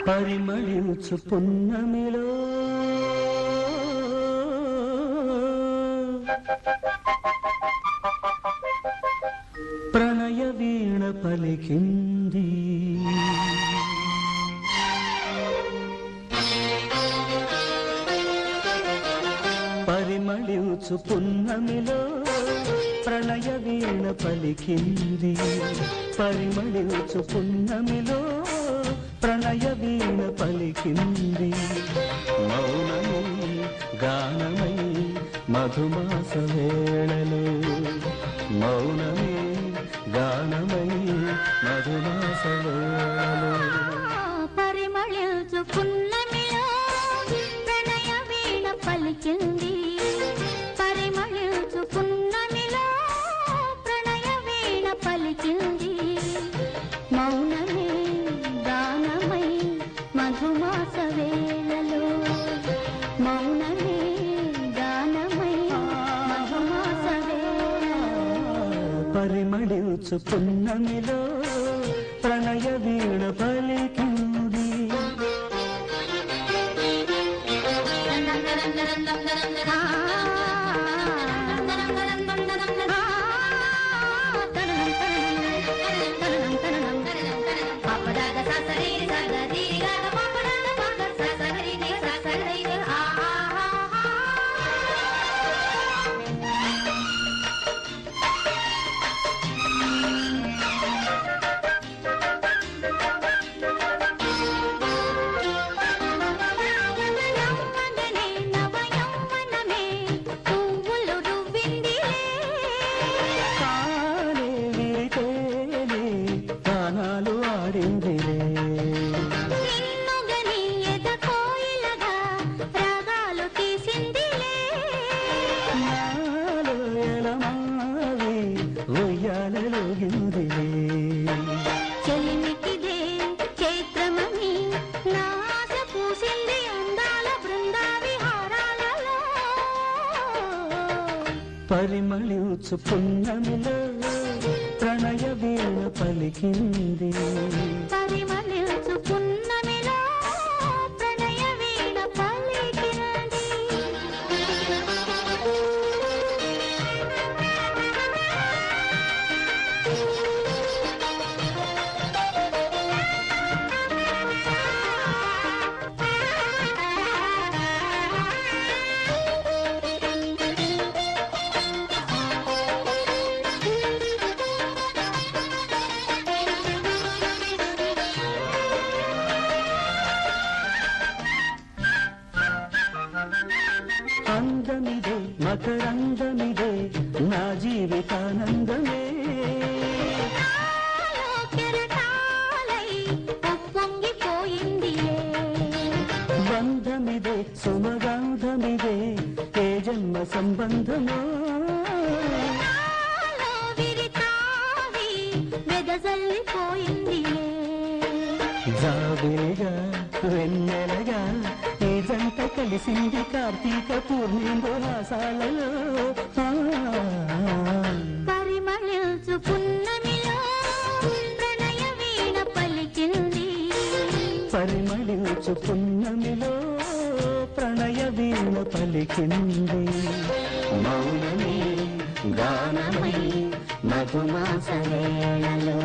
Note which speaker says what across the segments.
Speaker 1: పరిమళించు పున్నమిలో ప్రణయ వీణ పలికింది. పరిమళించు పున్నమిలో ప్రణయ వీణ పలికింది. పరిమళించు పున్నమిలో ప్రణయ వీణ పలికింది. మౌనమై గానమై మధుమాస వేళలో మౌనమే గానమై మధుమాస వేళలో
Speaker 2: పరిమళించు పున్నమిలో ప్రణయ వీణ పలికింది. పరిమళించు పున్నమిలో ప్రణయ వీణ పలికింది. మౌనమే గానమై మధుమాస వేళలో మౌనమే గానమై మధుమాస వేళలో
Speaker 1: పరిమళించు పున్నమిలో ప్రణయ వీణ పలికింది.
Speaker 2: చెలిమికిదే చైత్రమని నాశ పూసింది అందాల బృందా విహారాలలో.
Speaker 1: పరిమళించు పున్నమిలో ప్రణయ వీణ పలికింది.
Speaker 2: పరిమళించు పున్నమిలో ప్రణయ వీణ పలికింది.
Speaker 1: అందమిదే మకరందమిదే నా జీవితానందమే. బంధమిదే సుమగంధమిదే ఏ జన్మ సంబంధమో. జాబిలిగా వెన్నెలగా ఈ జంట కలిసింది కార్తీక పూర్ణిమ రాసాలలో.
Speaker 2: పరిమళించు పున్నమిలో ప్రణయ వీణ పలికింది.
Speaker 1: పరిమళించు పున్నమిలో ప్రణయ వీణ పలికింది. మౌనమే గానమై మధుమాస వేళలో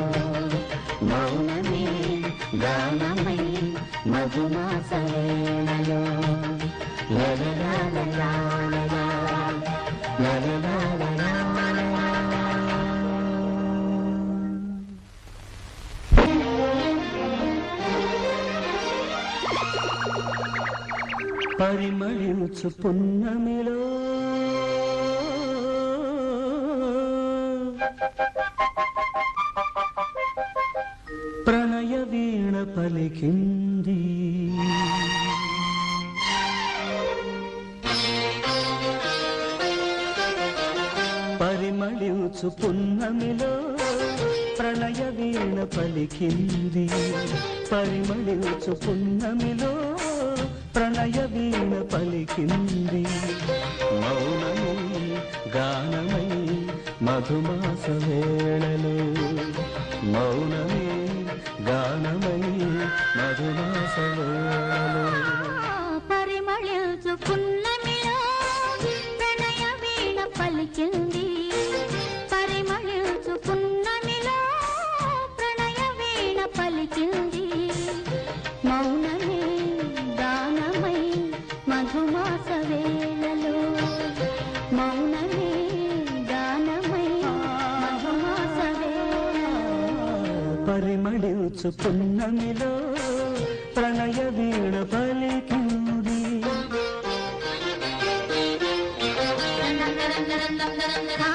Speaker 1: మౌనమే గానమై మధుమాస వేళలో పరిమళించు పున్నమిలో ప్రణయ వీణ పలికింది. పరిమళించు పున్నమిలో ప్రణయ వీణ పలికింది. పరిమళించు పున్నమిలో ప్రణయ వీణ పలికింది. మౌనమై గానమై మధుమాస వేళలో మౌనమే గానమై మధుమాస పరిమళించు పున్నమిలో ప్రణయ వీణ పలికింది
Speaker 2: ఆ